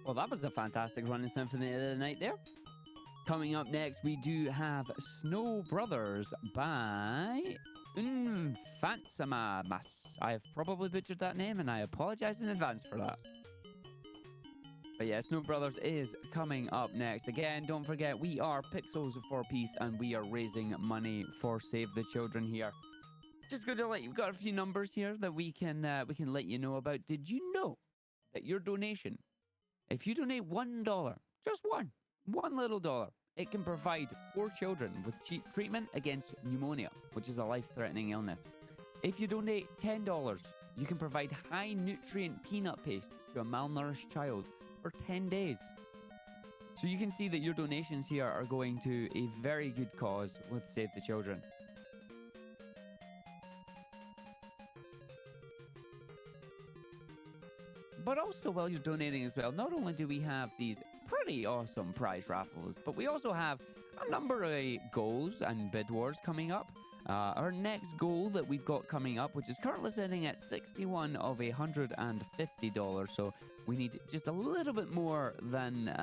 Well, that was a fantastic running symphony of the night there. Coming up next, we do have Snow Brothers by UnFantasmaMas. I have probably butchered that name, and I apologize in advance for that. But yeah, Snow Brothers is coming up next. Again, don't forget, we are Pixels for Peace, and we are raising money for Save the Children here. Just going to let you, got a few numbers here that we can let you know about. Did you know that your donation, if you donate $1, just one little dollar, it can provide 4 children with cheap treatment against pneumonia, which is a life-threatening illness. If you donate $10, you can provide high-nutrient peanut paste to a malnourished child for 10 days. So you can see that your donations here are going to a very good cause with Save the Children. But also, while you're donating as well, not only do we have these pretty awesome prize raffles, but we also have a number of goals and bid wars coming up. Our next goal that we've got coming up, which is currently sitting at 61 of $150, so we need just a little bit more than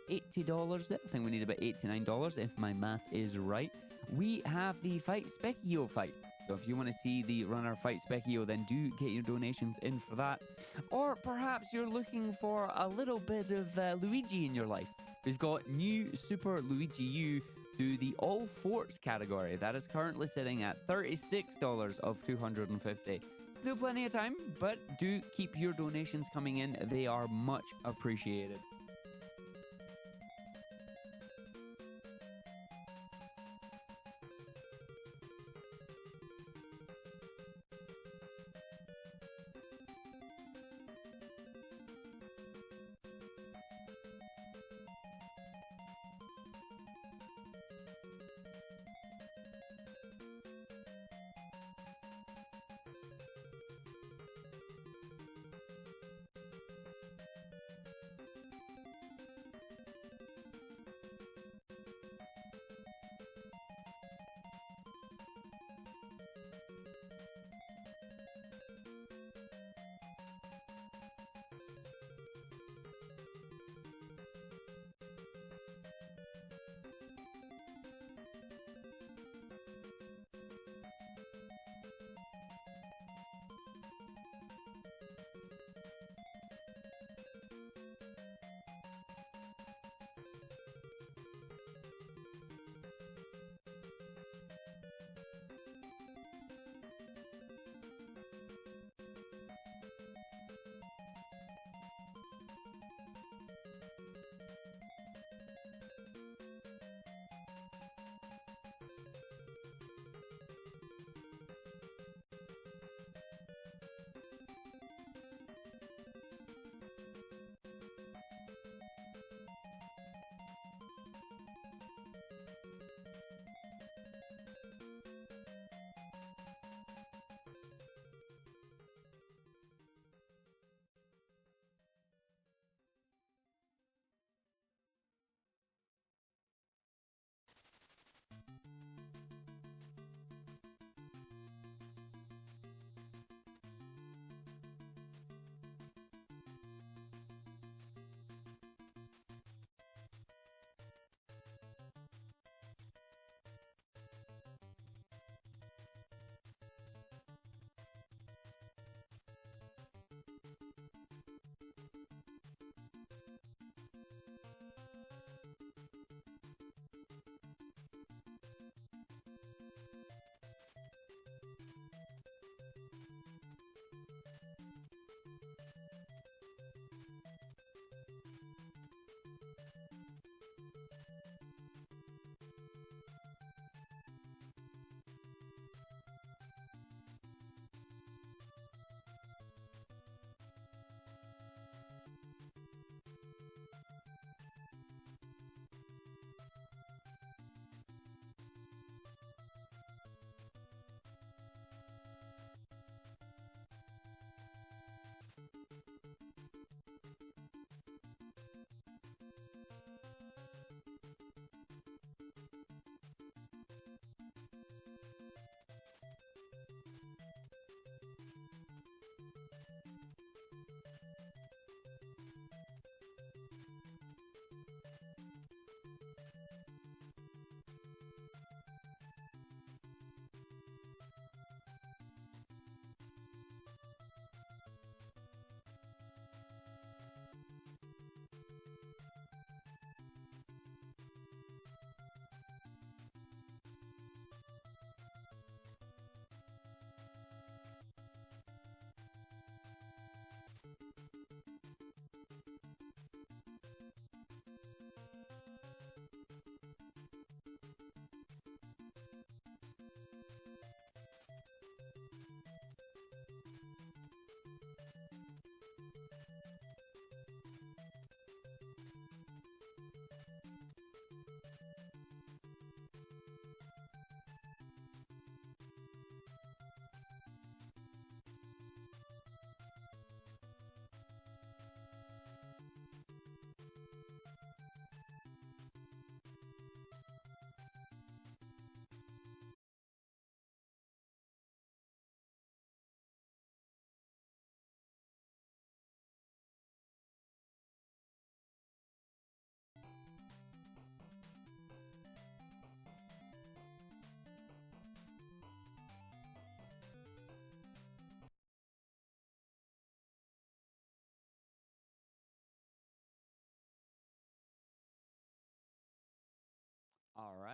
$80. I think we need about $89 if my math is right. We have the Fight Specchio fight. So if you want to see the runner fight Specchio, then do get your donations in for that. Or perhaps you're looking for a little bit of Luigi in your life. We've got new Super Luigi U through the All Forts category. That is currently sitting at $36 of $250. Still plenty of time, but do keep your donations coming in. They are much appreciated.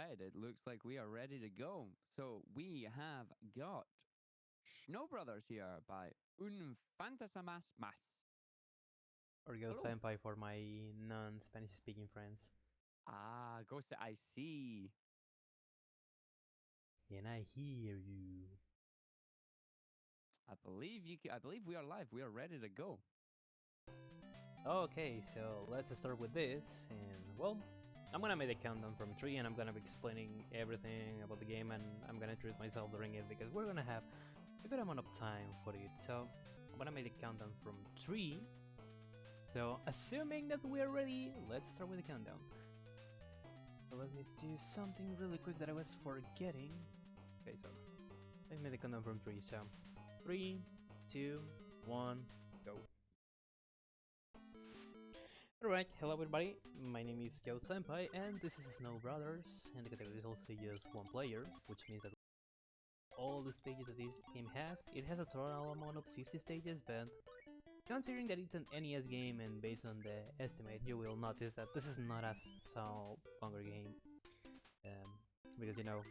right, it looks like we are ready to go. So we have got Snow Brothers here by UnFantasmaMas. Or go Hello. senpai for my non-Spanish speaking friends. Ah, Ghost, I see. And I hear you. I believe we are live. We are ready to go. Okay, so let's start with this. And well, I'm gonna make the countdown from 3 and I'm gonna be explaining everything about the game and I'm gonna introduce myself during it because we're gonna have a good amount of time for it. So I'm gonna make the countdown from 3. So assuming that we're ready, let's start with the countdown. So let me do something really quick that I was forgetting. Okay, so let's make the countdown from 3. So 3, 2, 1, go. Alright, hello everybody, my name is Kyo Senpai and this is Snow Brothers, and the category is also just one player, which means that all the stages that this game has, it has a total amount of 50 stages, but considering that it's an NES game and based on the estimate, you will notice that this is not as so longer game. Because you know,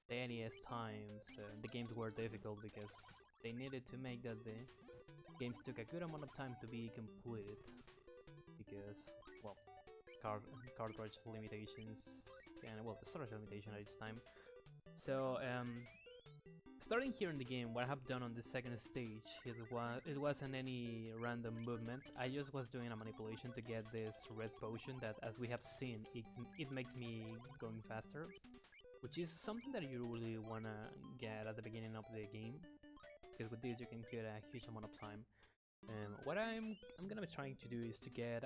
the NES times, the games were difficult because they needed to make that the games took a good amount of time to be completed because, well, cartridge limitations and, well, the storage limitation at its time. So, starting here in the game, what I have done on the second stage, it wasn't any random movement. I just was doing a manipulation to get this red potion that, as we have seen, it makes me going faster, which is something that you really wanna get at the beginning of the game, because with this you can get a huge amount of time. What I'm gonna be trying to do is to get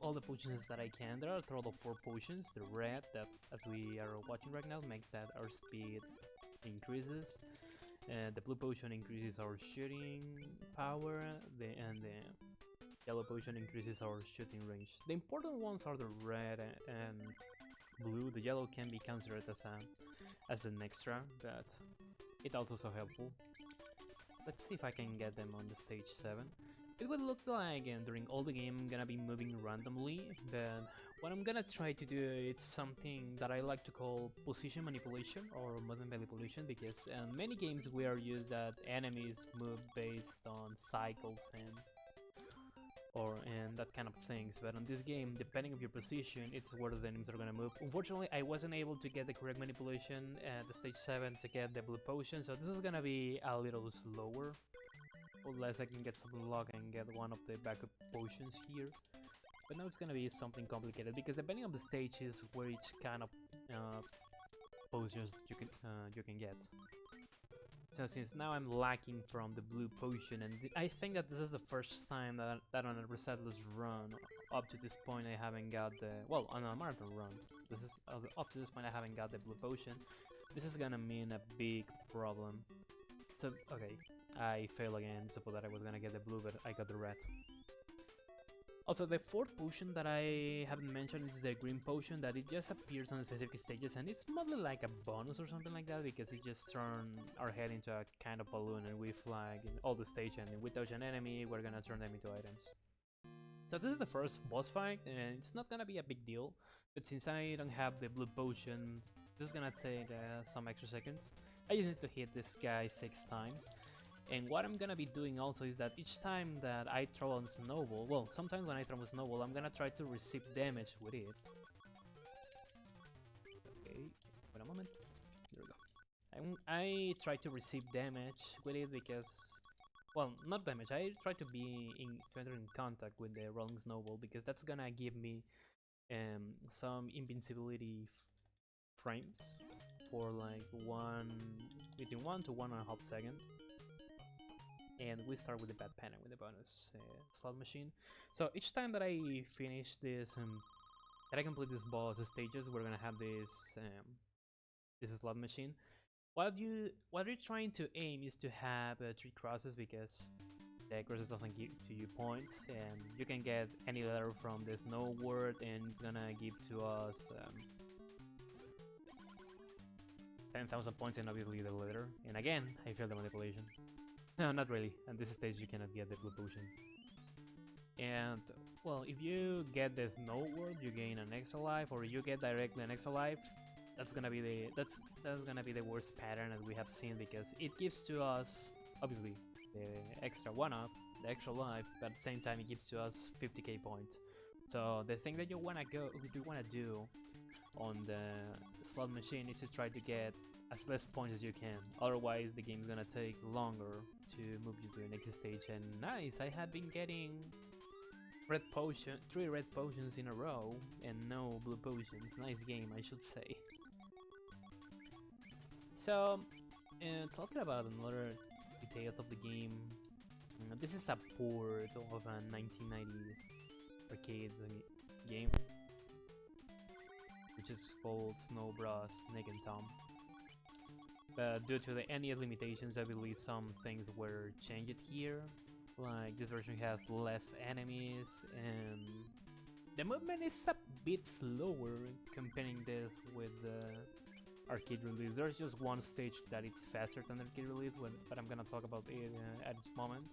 all the potions that I can. There are a total of 4 potions. The red, that as we are watching right now, makes that our speed increases. The blue potion increases our shooting power. And the yellow potion increases our shooting range. The important ones are the red and blue. The yellow can be considered as an extra, but it's also so helpful. Let's see if I can get them on the stage 7. It would look like during all the game I'm gonna be moving randomly, but what I'm gonna try to do is something that I like to call position manipulation or movement manipulation, because in many games we are used that enemies move based on cycles and that kind of things, but on this game, depending on your position, it's where the enemies are gonna move. Unfortunately, I wasn't able to get the correct manipulation at the stage 7 to get the blue potion, so this is gonna be a little slower, unless I can get some luck and get one of the backup potions here. But now it's gonna be something complicated, because depending on the stages, which kind of potions you can get. So since now I'm lacking from the blue potion, and I think that this is the first time that on a resetless run, up to this point I haven't got the, well, on a marathon run, this is up to this point I haven't got the blue potion. This is gonna mean a big problem. So, okay, I fail again. Suppose that I was gonna get the blue, but I got the red. Also, the 4th potion that I haven't mentioned is the green potion, that it just appears on specific stages, and it's mostly like a bonus or something like that, because it just turns our head into a kind of balloon and we fly in all the stage, and if we touch an enemy, we're gonna turn them into items. So this is the first boss fight, and it's not gonna be a big deal, but since I don't have the blue potion, this is gonna take some extra seconds. I just need to hit this guy 6 times. And what I'm gonna be doing also is that each time that I throw a snowball, well, sometimes when I throw a snowball, I'm gonna try to receive damage with it. Okay, wait a moment. There we go. I try to receive damage with it because, well, not damage. I try to enter in contact with the rolling snowball, because that's gonna give me some invincibility frames for like between 1 to 1.5 seconds. And we start with the bad panic with the bonus slot machine. So each time that I finish this, that I complete this boss stages, we're gonna have this slot machine. What you're trying to aim is to have 3 crosses, because the crosses doesn't give to you points, and you can get any letter from the snow word, and it's gonna give to us 10,000 points, and obviously the letter. And again, I failed the manipulation. No, not really. At this stage you cannot get the blue potion. And well, if you get the snow world, you gain an extra life, or you get directly an extra life. That's gonna be the worst pattern that we have seen, because it gives to us obviously the extra one-up, the extra life, but at the same time it gives to us 50k points. So the thing that you wanna do on the slot machine is to try to get as less points as you can. Otherwise, the game's gonna take longer to move you to the next stage. And nice, I have been getting 3 red potions in a row and no blue potions. Nice game, I should say. So, talking about another details of the game, this is a port of a 1990s arcade game, which is called Snow Bros. Nick and Tom. But due to the NES limitations, I believe some things were changed here. Like, this version has less enemies, and the movement is a bit slower comparing this with the arcade release. There's just one stage that it's faster than the arcade release, but I'm gonna talk about it at this moment.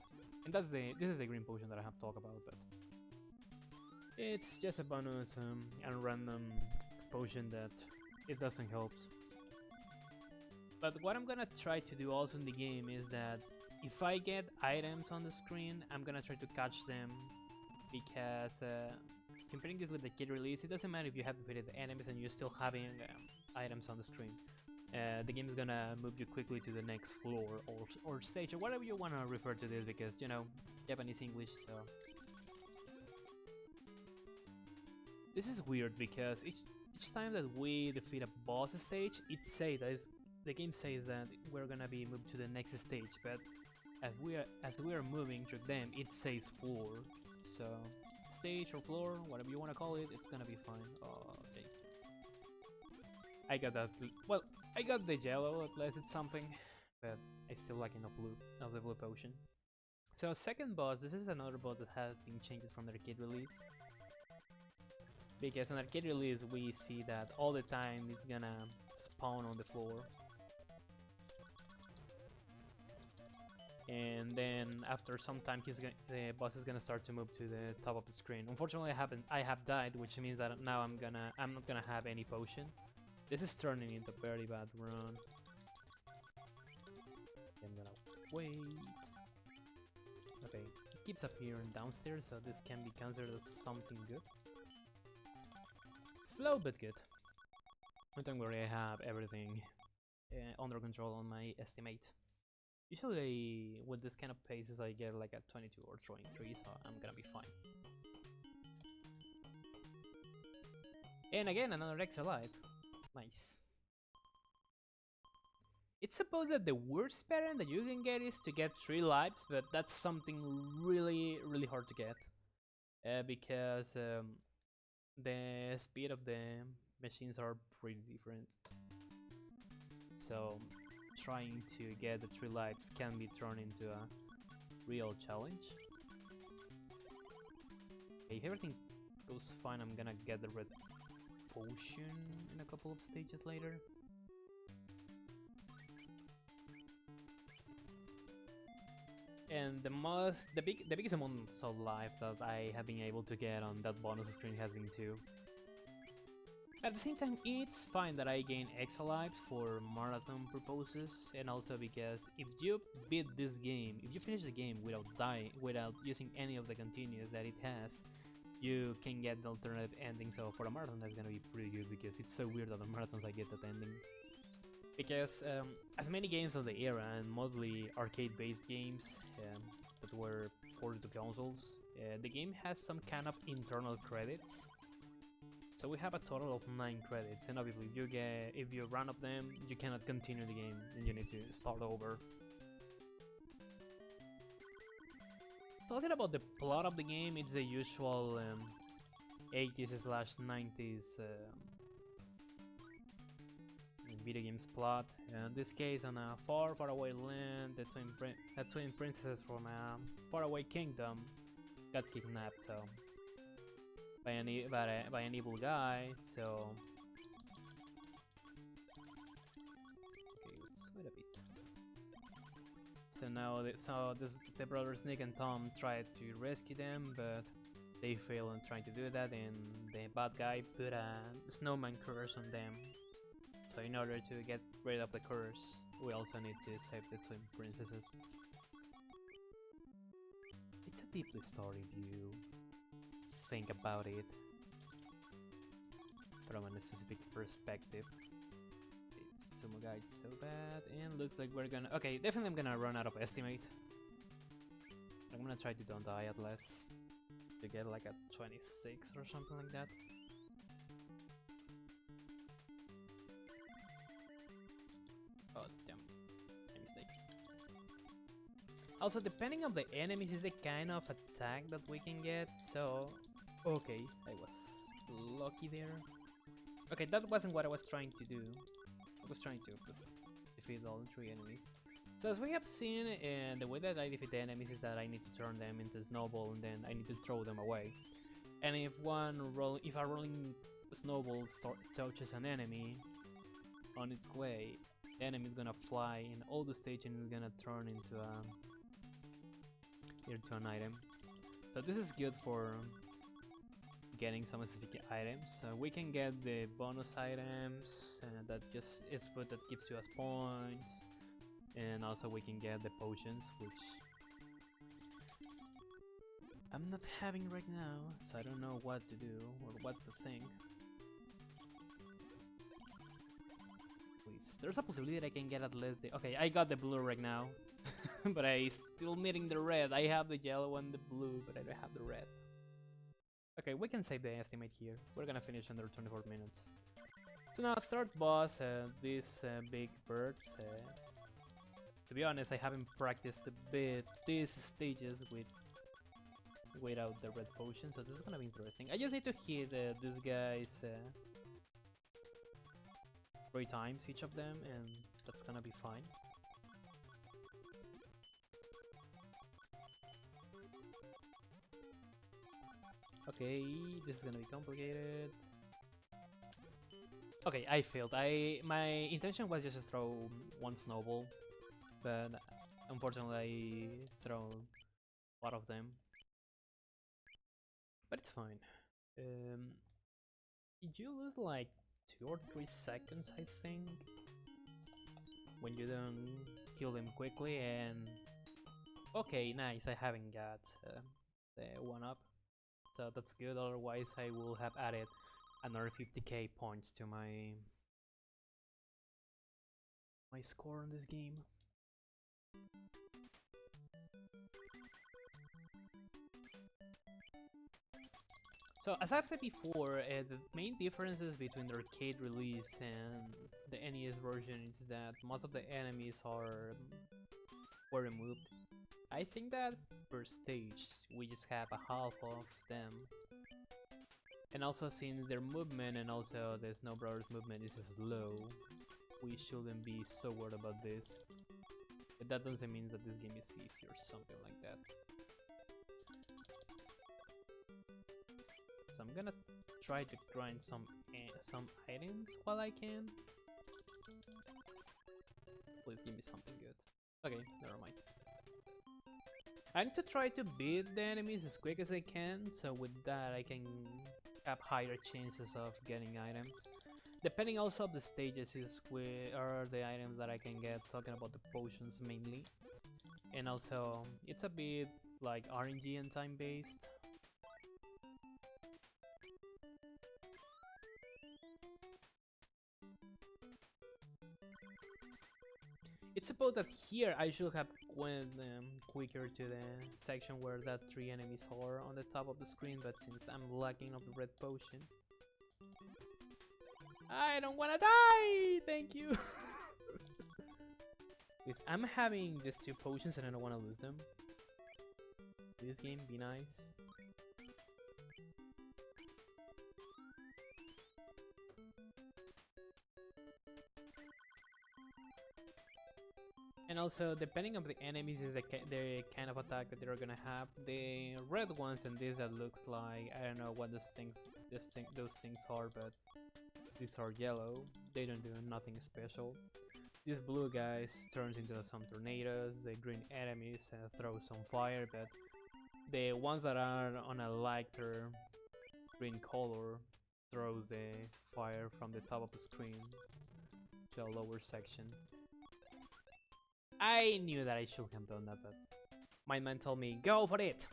And this is the green potion that I have talked about, but it's just a bonus and random potion that it doesn't help. But what I'm gonna try to do also in the game is that if I get items on the screen, I'm gonna try to catch them, because comparing this with the kid release, it doesn't matter if you have defeated the enemies and you're still having items on the screen. The game is gonna move you quickly to the next floor or stage, or whatever you wanna refer to this, because, you know, Japanese English, so. This is weird, because each time that we defeat a boss stage, the game says that we're gonna be moved to the next stage, but as we are moving through them, it says floor. So stage or floor, whatever you wanna call it, it's gonna be fine. Oh, okay. I got that. Well, I got the yellow, at least it's something, but I still lacking of the blue potion. So second boss, this is another boss that has been changed from the arcade release. Because on arcade release we see that all the time it's gonna spawn on the floor. And then after some time the boss is gonna start to move to the top of the screen. Unfortunately I have died, which means that now I'm not gonna have any potion. This is turning into a very bad run. I'm gonna wait. Okay, it keeps appearing downstairs, so this can be considered as something good. Slow but good. Don't worry, I have everything under control on my estimate. Usually with this kind of paces I get like a 22 or 23, so I'm gonna be fine. And again, another extra life. Nice. It's supposed that the worst pattern that you can get is to get 3 lives, but that's something really hard to get. Because the speed of the machines are pretty different. So trying to get the 3 lives can be turned into a real challenge. Okay, if everything goes fine, I'm gonna get the red potion in a couple of stages later. And the biggest amount of life that I have been able to get on that bonus screen has been 2. At the same time, it's fine that I gain extra lives for marathon purposes, and also because if you beat this game, if you finish the game without using any of the continues that it has, you can get the alternative ending. So for a marathon, that's gonna be pretty good, because it's so weird that the marathons I get that ending. Because as many games of the era, and mostly arcade-based games that were ported to consoles, the game has some kind of internal credits. So we have a total of 9 credits, and obviously if you run up them, you cannot continue the game, and you need to start over. Talking about the plot of the game, it's the usual 80s/90s video games plot. In this case, on a far away land, the twin princesses from a faraway kingdom got kidnapped. So by an evil guy. So okay, let's wait a bit. So now the brothers Nick and Tom tried to rescue them, but they fail on trying to do that, and the bad guy put a snowman curse on them. So in order to get rid of the curse, we also need to save the twin princesses. It's a deeply story if you think about it from a specific perspective. It's Sumo Guide so bad, and looks like we're gonna... Okay, definitely I'm gonna run out of estimate. I'm gonna try to don't die at less, to get like a 26 or something like that. Oh damn, my mistake. Also, depending on the enemies is the kind of attack that we can get, so... Okay, I was lucky there. Okay, that wasn't what I was trying to do. I was trying to just defeat all 3 enemies. So as we have seen, the way that I defeat the enemies is that I need to turn them into a snowball and then I need to throw them away. And if a rolling snowball touches an enemy on its way, the enemy is gonna fly in all the stage and is gonna turn into an item. So this is good for getting some specific items. So we can get the bonus items, that just is food that gives you us points. And also we can get the potions, which I'm not having right now, so I don't know what to do or what to think. Please, there's a possibility that I can get at least the... Okay, I got the blue right now, but I still needing the red. I have the yellow and the blue, but I don't have the red. Okay, we can save the estimate here. We're gonna finish under 24 minutes. So now third boss, these big birds. To be honest, I haven't practiced a bit these stages without the red potion, so this is gonna be interesting. I just need to hit these guys 3 times each of them, and that's gonna be fine. Okay, this is gonna be complicated. Okay, I failed. My intention was just to throw 1 snowball, but unfortunately I throw a lot of them. But it's fine. You lose like 2 or 3 seconds, I think, when you don't kill them quickly, and... Okay, nice, I haven't got the 1-up, so that's good, otherwise I will have added another 50k points to my score in this game. So as I've said before, the main differences between the arcade release and the NES version is that most of the enemies were removed. I think that per stage we just have a half of them. And also, since their movement and also the Snow Brothers movement is slow, we shouldn't be so worried about this. But that doesn't mean that this game is easy or something like that. So I'm gonna try to grind some items while I can. Please give me something good. Okay, never mind. I need to try to beat the enemies as quick as I can, so with that I can have higher chances of getting items. Depending also of the stages is where are the items that I can get, talking about the potions mainly. And also, it's a bit like RNG and time based. It's supposed that here I should have went quicker to the section where that 3 enemies are on the top of the screen, but since I'm lacking of the red potion, I don't wanna die! Thank you! Yes, I'm having these 2 potions and I don't wanna lose them. This game, be nice. And also, depending on the enemies is the kind of attack that they're gonna have. The red ones and this that looks like, I don't know what those things are, but these are yellow. They don't do nothing special. This blue guys turns into some tornadoes. The green enemies throw some fire, but the ones that are on a lighter green color throws the fire from the top of the screen to a lower section. I knew that I should have done that, but my mind told me, go for it!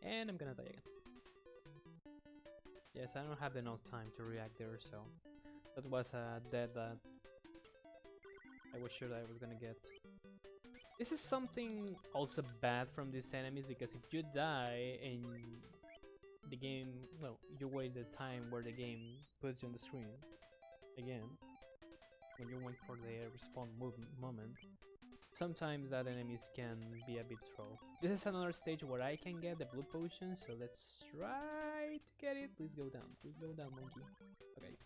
And I'm gonna die again. Yes, I don't have enough time to react there, so that was a death that I was sure that I was gonna get. This is something also bad from these enemies, because if you die and the game, well, you wait the time where the game puts you on the screen again, when you wait for the respawn moment, sometimes that enemies can be a bit troll. This is another stage where I can get the blue potion, so let's try to get it. Please go down, monkey. Okay.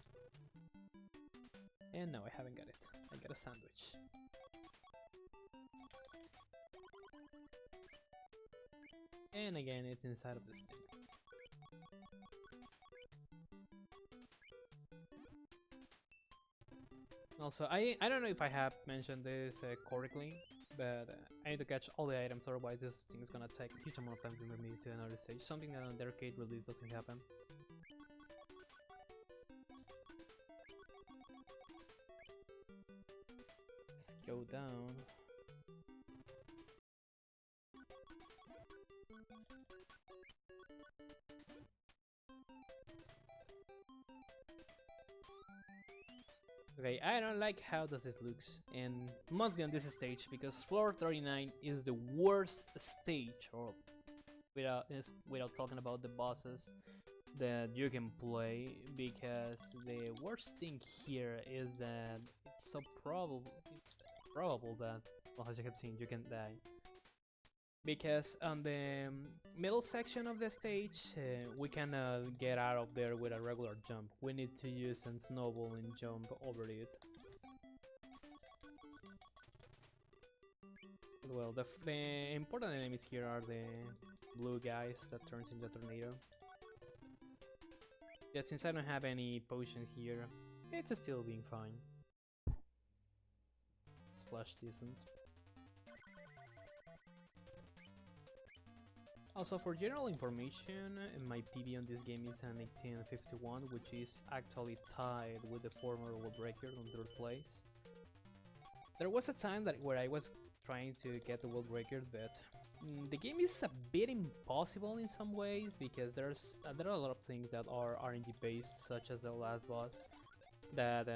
And no, I haven't got it. I got a sandwich. And again, it's inside of this thing. Also, I don't know if I have mentioned this correctly, but I need to catch all the items, otherwise this thing is gonna take a huge amount of time to move me to another stage, something that on the arcade release doesn't happen. Let's go down. Okay, I don't like how does this looks, and mostly on this stage, because floor 39 is the worst stage, or without talking about the bosses that you can play, because the worst thing here is that it's probable that, well, as you have seen, you can die. Because on the middle section of the stage, we cannot get out of there with a regular jump. We need to use a snowball and jump over it. Well, the important enemies here are the blue guys that turns into a tornado. Yeah, since I don't have any potions here, it's still being fine. Slash decent. Also, for general information, my PB on this game is an 1851, which is actually tied with the former world record on 3rd place. There was a time where I was trying to get the world record, but the game is a bit impossible in some ways, because there are a lot of things that are RNG based, such as the last boss, that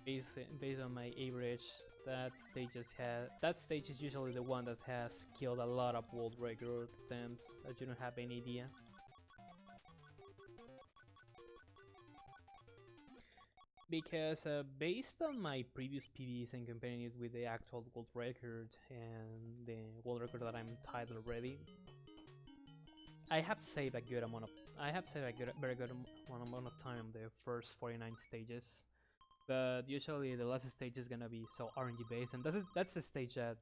based on my average, that stage is usually the one that has killed a lot of world record attempts that you don't have any idea. Because based on my previous PBs and comparing it with the actual world record and the world record that I'm tied already, I have saved a very good amount of time on the first 49 stages. But usually the last stage is gonna be so RNG based, and that's the stage that,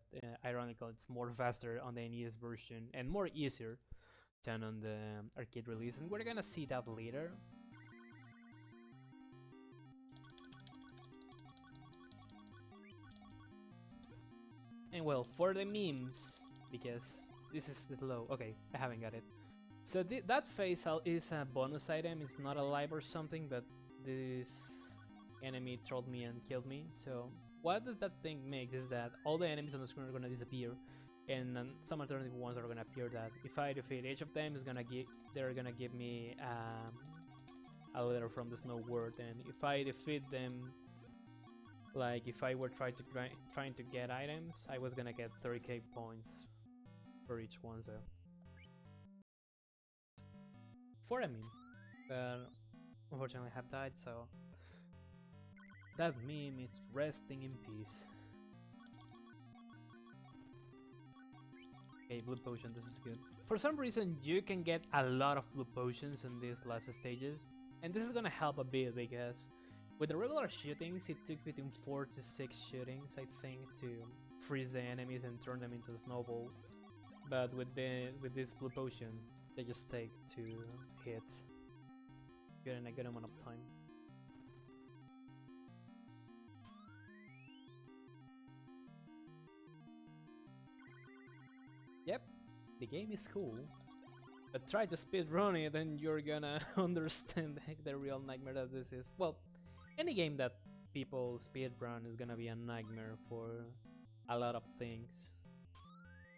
ironically, it's more faster on the NES version and more easier than on the arcade release, and we're gonna see that later. And well, for the memes, because this is slow. Okay, I haven't got it. So that phase is a bonus item. It's not alive or something, but this enemy trolled me and killed me. So what does that thing make is that all the enemies on the screen are gonna disappear, and some alternative ones are gonna appear that if I defeat each of them, they're gonna give me a letter from the snow world, and if I defeat them, like if I were trying to get items, I was gonna get 30k points for each one. So for a meme, but unfortunately I have died, so that meme is resting in peace. Okay, blue potion, this is good. For some reason, you can get a lot of blue potions in these last stages, and this is gonna help a bit, because with the regular shootings, it takes between 4 to 6 shootings, I think, to freeze the enemies and turn them into a snowball. But with this blue potion, they just take 2 hits, getting a good amount of time. Yep, the game is cool, but try to speedrun it and you're gonna understand the real nightmare that this is. Well, any game that people speedrun is gonna be a nightmare for a lot of things.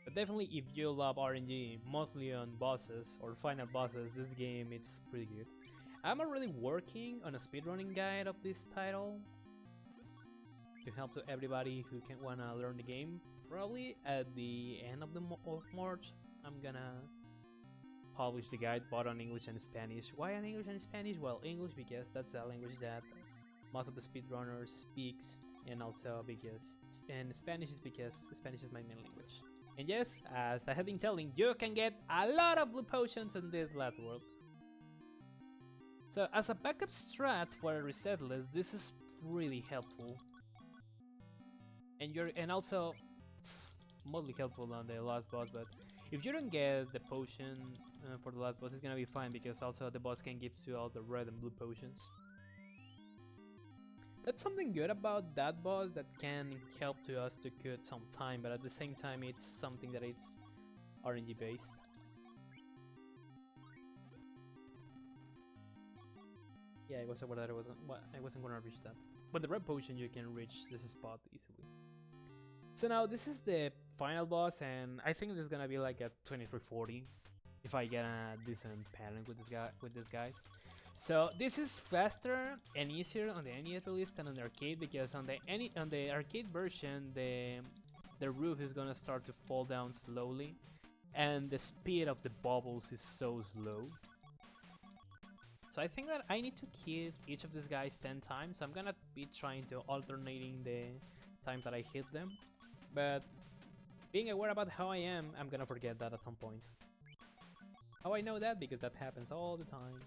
But definitely if you love RNG, mostly on bosses or final bosses, this game it's pretty good. I'm already working on a speedrunning guide of this title to help to everybody who can wanna learn the game. Probably at the end of March, I'm gonna publish the guide both on English and Spanish. Why on English and Spanish? Well, English because that's the language that most of the speedrunners speaks, and also because Spanish is because Spanish is my main language. And yes, as I have been telling, you can get a lot of blue potions in this last world. So as a backup strat for a reset list, this is really helpful. And also it's mostly helpful on the last boss, but if you don't get the potion for the last boss, it's gonna be fine because also the boss can give you all the red and blue potions. That's something good about that boss that can help to us to cut some time, but at the same time it's something that it's RNG based. Yeah, I was aware that I wasn't gonna reach that. But the red potion you can reach this spot easily. So now this is the final boss, and I think this is gonna be like a 2340 if I get a decent pattern with these guys. So this is faster and easier on the NES release than on the arcade, because on the arcade version the roof is gonna start to fall down slowly, and the speed of the bubbles is so slow. So I think that I need to hit each of these guys 10 times. So I'm gonna be trying to alternating the times that I hit them, but being aware about how I am, I'm gonna forget that at some point. How I know that? Because that happens all the time.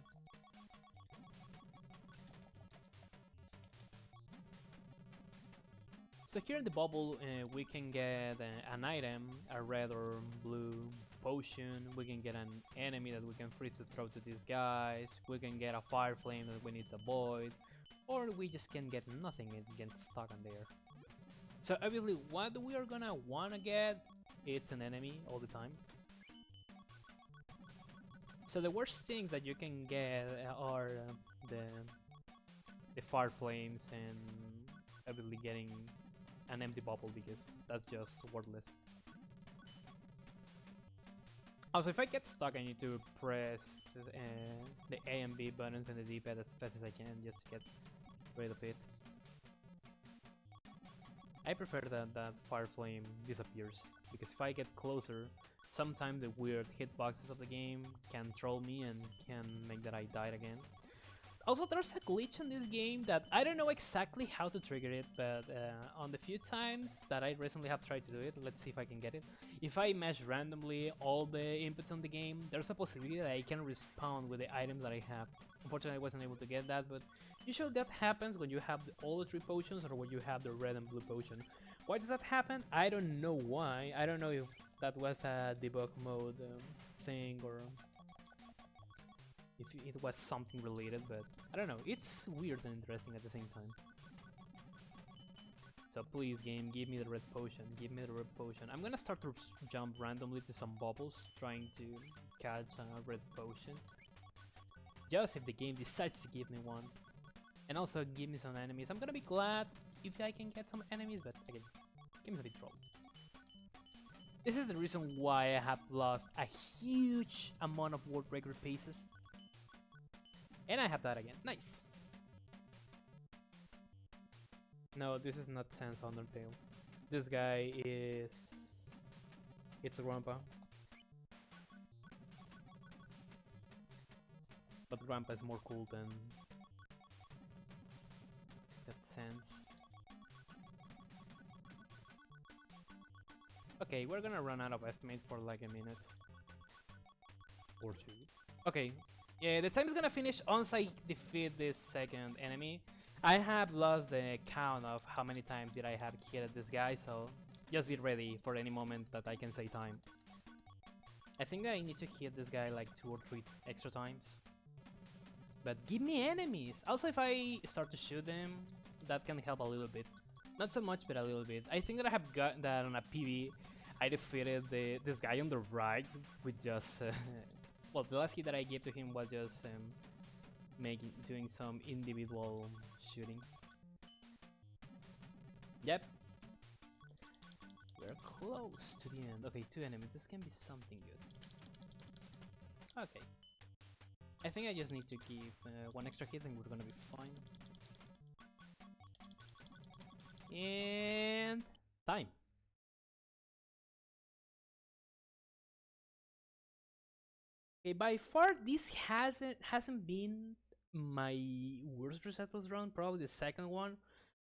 So here in the bubble we can get an item, a red or blue potion, we can get an enemy that we can freeze to throw to these guys, we can get a fire flame that we need to avoid, or we just can get nothing and get stuck on there. So obviously what we are gonna wanna get, it's an enemy all the time. So the worst things that you can get are the fire flames and obviously getting an empty bubble, because that's just worthless. Also, if I get stuck, I need to press the A and B buttons and the D-pad as fast as I can just to get rid of it. I prefer that fire flame disappears, because if I get closer, sometimes the weird hitboxes of the game can troll me and can make that I die again. Also, there's a glitch in this game that I don't know exactly how to trigger it, but on the few times that I recently have tried to do it, let's see if I can get it. If I mash randomly all the inputs on the game, there's a possibility that I can respawn with the items that I have. Unfortunately, I wasn't able to get that, but usually that happens when you have all the 3 potions or when you have the red and blue potion. Why does that happen? I don't know why. I don't know if that was a debug mode thing or if it was something related, but I don't know, it's weird and interesting at the same time. So please game, give me the red potion, give me the red potion. I'm gonna start to jump randomly to some bubbles, trying to catch a red potion. Just if the game decides to give me one. And also give me some enemies. I'm gonna be glad if I can get some enemies, but again, game's a bit trolled. This is the reason why I have lost a huge amount of world record paces. And I have that again. Nice! No, this is not Sans Undertale. This guy is... It's a Grandpa. But Grandpa is more cool than... that Sans. Okay, we're gonna run out of estimate for like a minute. Or 2. Okay. Yeah, the time is gonna finish once I defeat this second enemy. I have lost the count of how many times did I have hit this guy, so just be ready for any moment that I can say time. I think that I need to hit this guy like 2 or 3 extra times. But give me enemies! Also, if I start to shoot them, that can help a little bit. Not so much, but a little bit. I think that I have gotten that on a PB. I defeated this guy on the right with just well, the last hit that I gave to him was just doing some individual shootings. Yep, we're close to the end. Okay, 2 enemies. This can be something good. Okay, I think I just need to keep 1 extra hit and we're gonna be fine. And time. Okay, by far this hasn't been my worst resettles run, probably the second one.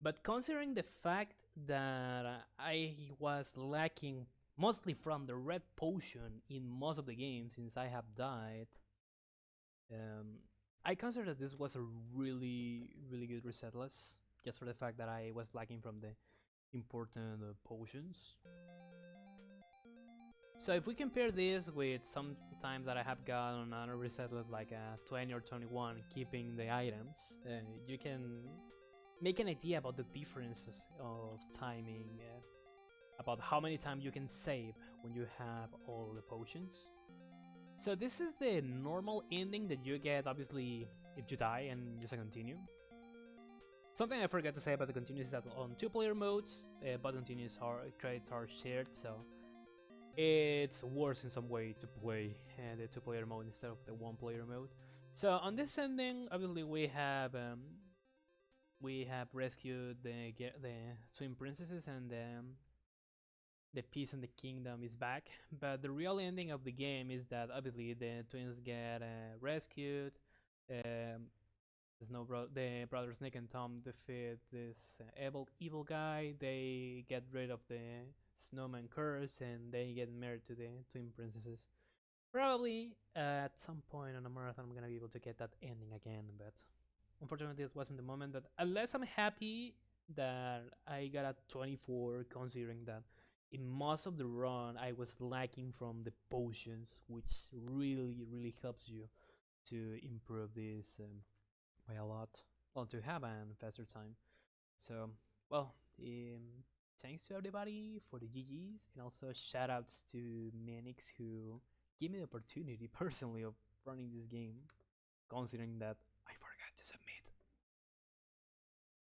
But considering the fact that I was lacking mostly from the red potion in most of the games since I have died, I consider that this was a really good resetless, just for the fact that I was lacking from the important potions. So if we compare this with some times that I have got on other resetless like 20 or 21 keeping the items, you can make an idea about the differences of timing, about how many times you can save when you have all the potions. So this is the normal ending that you get, obviously, if you die and just continue. Something I forgot to say about the continues is that on 2-player modes, but continues credits are shared, so it's worse in some way to play the 2-player mode instead of the 1-player mode. So on this ending, obviously we have rescued the twin princesses, and the peace and the kingdom is back. But the real ending of the game is that obviously the twins get rescued. The brothers Nick and Tom defeat this evil guy. They get rid of the snowman curse and they get married to the twin princesses. Probably at some point on a marathon I'm gonna be able to get that ending again, but unfortunately this wasn't the moment. But at least I'm happy that I got a 24, considering that in most of the run I was lacking from the potions, which really helps you to improve this by a lot, well, to have a faster time. So, well, thanks to everybody for the GGs, and also shoutouts to Manix who gave me the opportunity personally of running this game, considering that I forgot to submit.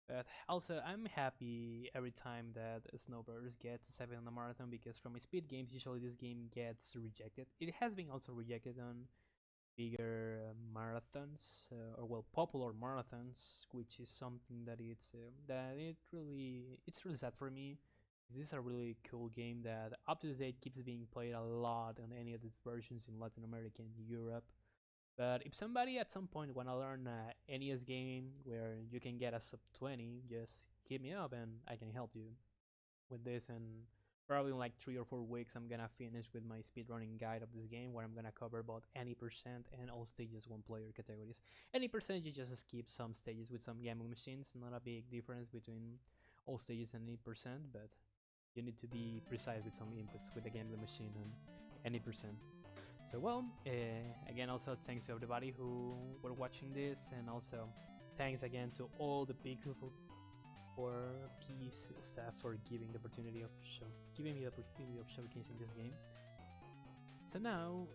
But also, I'm happy every time that Snow Brothers gets 7 on the marathon, because from my speed games, usually this game gets rejected. It has been also rejected on bigger marathons, or well, popular marathons, which is something that it's really sad for me. This is a really cool game that up to this date keeps being played a lot on any of the versions in Latin America and Europe. But if somebody at some point wanna learn NES game where you can get a sub 20, just hit me up and I can help you with this. And probably in like 3 or 4 weeks I'm gonna finish with my speedrunning guide of this game, where I'm gonna cover about any percent and all stages 1-player categories. Any percent, you just skip some stages with some gambling machines. Not a big difference between all stages and 8%, but you need to be precise with some inputs with the gambling machine and any percent. So well, again, also thanks to everybody who were watching this, and also thanks again to all the P4P staff for giving me the opportunity of showcasing this game. So now,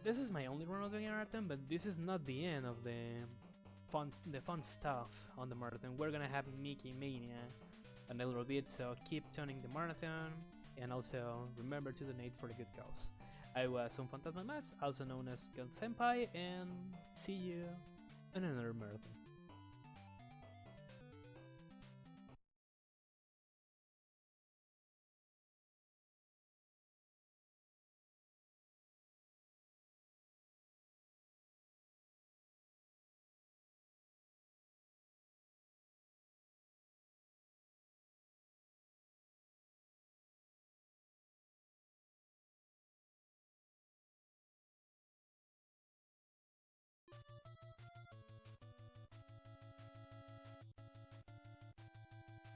this is my only run of the marathon, but this is not the end of the fun stuff on the marathon. We're gonna have Mickey Mania in a little bit, so keep tuning the marathon. And also remember to donate for the good cause. I was UnFantasmaMas, also known as Gun Senpai, and see you in another marathon.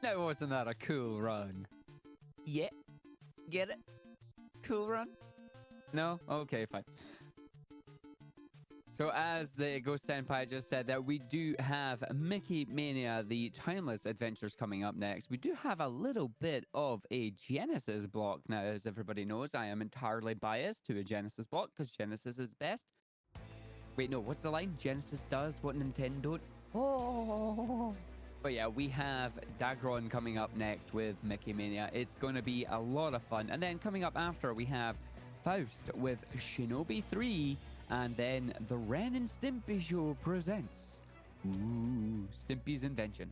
That wasn't that a cool run? Yeah, get it? Cool run? No? Okay, fine. So as the Ghost Senpai just said that we do have Mickey Mania, the Timeless Adventures coming up next. We do have a little bit of a Genesis block. Now, as everybody knows, I am entirely biased to a Genesis block because Genesis is best. Wait, no, what's the line? Genesis does what Nintendo don't. Oh. But yeah, we have Dagron coming up next with Mickey Mania. It's going to be a lot of fun. And then coming up after, we have Faust with Shinobi 3. And then the Ren and Stimpy Show presents Stimpy's Invention.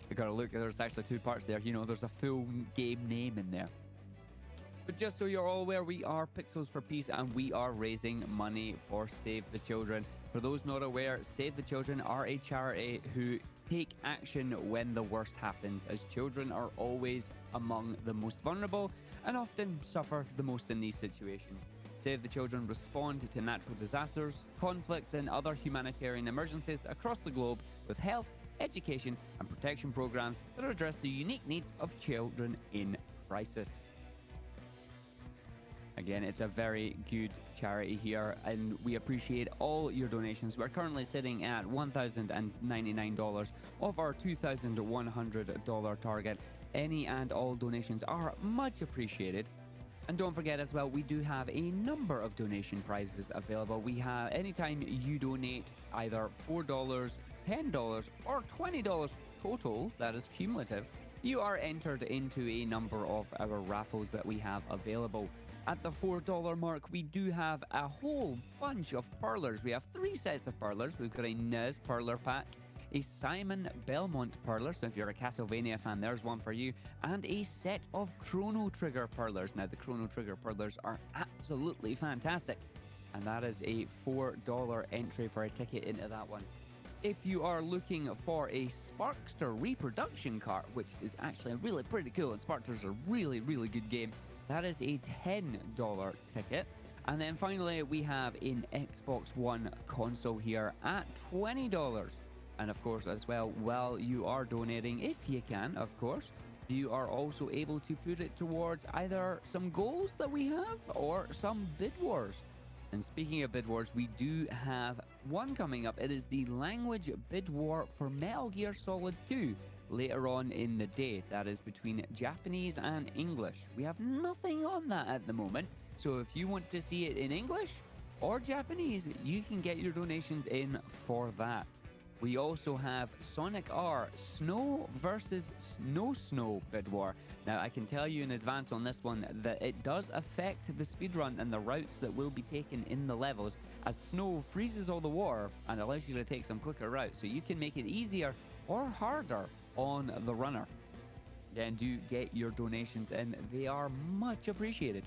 You gotta look, there's actually 2 parts there. You know, there's a full game name in there. But just so you're all aware, we are Pixels for Peace and we are raising money for Save the Children. For those not aware, Save the Children are a charity who take action when the worst happens, as children are always among the most vulnerable and often suffer the most in these situations. Save the Children respond to natural disasters, conflicts, and other humanitarian emergencies across the globe with health, education, and protection programs that address the unique needs of children in crisis. Again, it's a very good charity here, and we appreciate all your donations. We're currently sitting at $1,099 of our $2,100 target. Any and all donations are much appreciated. And don't forget as well, we do have a number of donation prizes available. We have, anytime you donate either $4, $10, or $20 total, that is cumulative, you are entered into a number of our raffles that we have available. At the $4 mark, we do have a whole bunch of parlors. We have 3 sets of parlors. We've got a Nez parlor pack, a Simon Belmont parlor, so if you're a Castlevania fan, there's one for you, and a set of Chrono Trigger parlors. Now, the Chrono Trigger parlors are absolutely fantastic, and that is a $4 entry for a ticket into that one. If you are looking for a Sparkster reproduction cart, which is actually really pretty cool, and Sparkster's a really, really good game, that is a $10 ticket. And then finally, we have an Xbox One console here at $20. And of course, as well, while you are donating, if you can, of course, you are also able to put it towards either some goals that we have or some bid wars. And speaking of bid wars, we do have one coming up. It is the language bid war for Metal Gear Solid 2 later on in the day. That is between Japanese and English. We have nothing on that at the moment. So if you want to see it in English or Japanese, you can get your donations in for that. We also have Sonic R Snow versus Snow bid war. Now, I can tell you in advance on this one that it does affect the speedrun and the routes that will be taken in the levels, as snow freezes all the water and allows you to take some quicker routes, so you can make it easier or harder on the runner. Then do get your donations in. They are much appreciated.